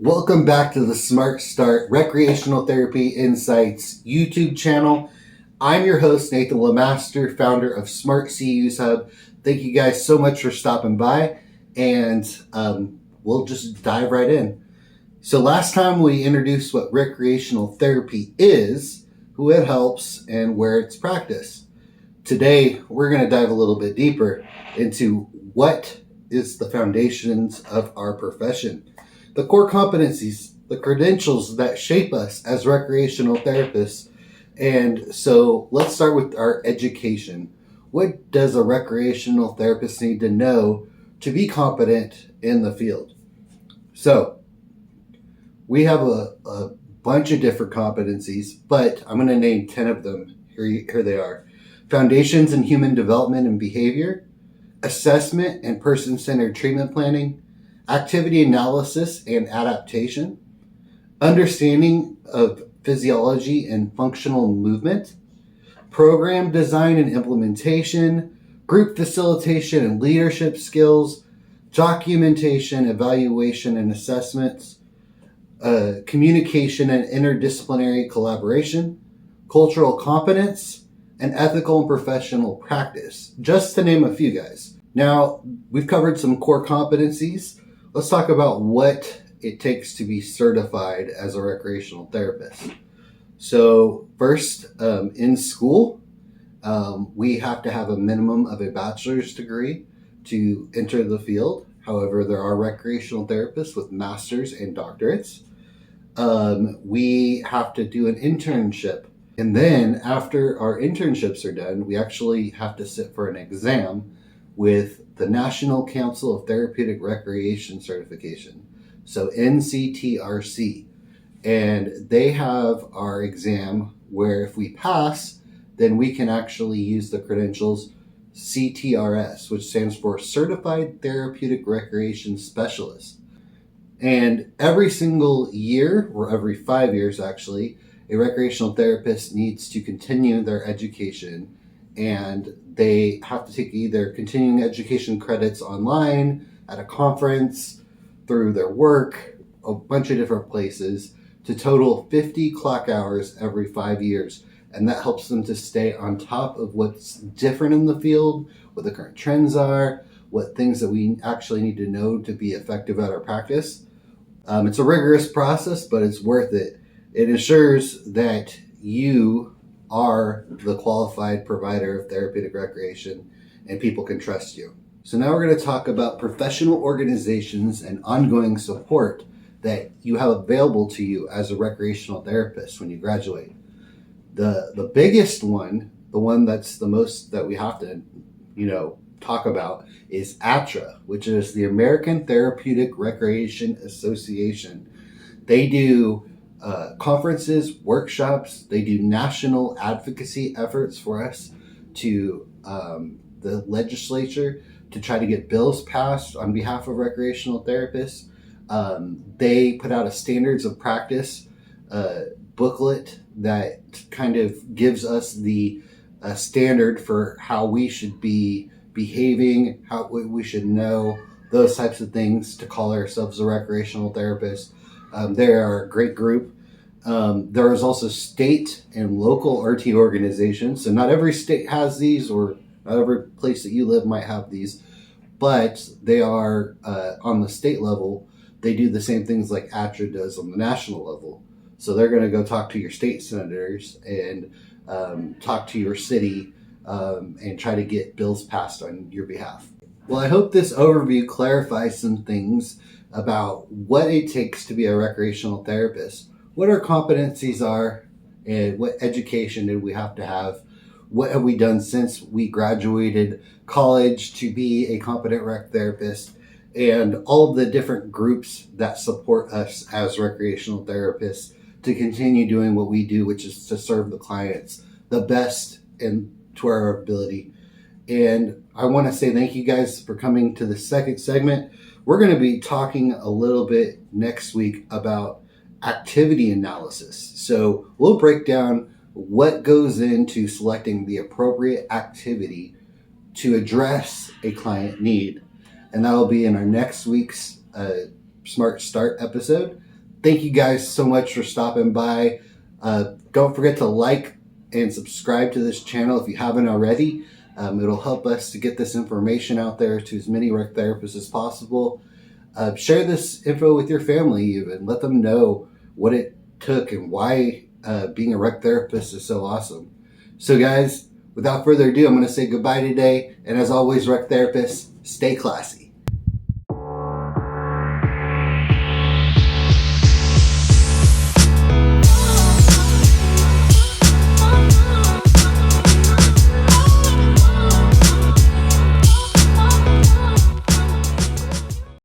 Welcome back to the Smart Start Recreational Therapy Insights YouTube channel. I'm your host, Nathan Lemaster, founder of Smart CU's Hub. Thank you guys so much for stopping by, and we'll just dive right in. So last time we introduced what recreational therapy is, who it helps, and where it's practiced. Today, we're going to dive a little bit deeper into what is the foundations of our profession. The core competencies, the credentials that shape us as recreational therapists. And so let's start with our education. What does a recreational therapist need to know to be competent in the field? So we have a bunch of different competencies, but I'm going to name 10 of them. Here they are. Foundations in human development and behavior, assessment and person-centered treatment planning, activity analysis and adaptation, understanding of physiology and functional movement, program design and implementation, group facilitation and leadership skills, documentation, evaluation and assessments, communication and interdisciplinary collaboration, cultural competence, and ethical and professional practice, just to name a few, guys. Now, we've covered some core competencies. Let's talk about what it takes to be certified as a recreational therapist. So first, in school, we have to have a minimum of a bachelor's degree to enter the field. However, there are recreational therapists with master's and doctorates. We have to do an internship. And then after our internships are done, we actually have to sit for an exam with the National Council of Therapeutic Recreation Certification, so NCTRC. And they have our exam where if we pass, then we can actually use the credentials CTRS, which stands for Certified Therapeutic Recreation Specialist. And every single year, or every 5 years actually, a recreational therapist needs to continue their education, and they have to take either continuing education credits online, at a conference, through their work, a bunch of different places, to total 50 clock hours every 5 years. And that helps them to stay on top of what's different in the field, what the current trends are, what things that we actually need to know to be effective at our practice. It's a rigorous process, but it's worth it. It ensures that you are the qualified provider of therapeutic recreation and people can trust you. So now we're going to talk about professional organizations and ongoing support that you have available to you as a recreational therapist when you graduate. The biggest one, the one that's the most that we have to, talk about is ATRA, which is the American Therapeutic Recreation Association. They do conferences, workshops. They do national advocacy efforts for us to the legislature to try to get bills passed on behalf of recreational therapists. They put out a standards of practice booklet that kind of gives us the standard for how we should be behaving, how we should know, those types of things to call ourselves a recreational therapist. They are a great group. There is also state and local RT organizations. So not every state has these, or not every place that you live might have these, but they are on the state level. They do the same things like ATRA does on the national level. So they're going to go talk to your state senators and talk to your city and try to get bills passed on your behalf. Well, I hope this overview clarifies some things about what it takes to be a recreational therapist, what our competencies are, and what education did we have to have, what have we done since we graduated college to be a competent rec therapist, and all the different groups that support us as recreational therapists to continue doing what we do, which is to serve the clients the best and to our ability. And I want to say thank you guys for coming to the second segment. We're going to be talking a little bit next week about activity analysis. So we'll break down what goes into selecting the appropriate activity to address a client need. And that will be in our next week's Smart Start episode. Thank you guys so much for stopping by. Don't forget to like and subscribe to this channel if you haven't already. It'll help us to get this information out there to as many rec therapists as possible. Share this info with your family even. Let them know what it took and why being a rec therapist is so awesome. So guys, without further ado, I'm going to say goodbye today. And as always, rec therapists, stay classy.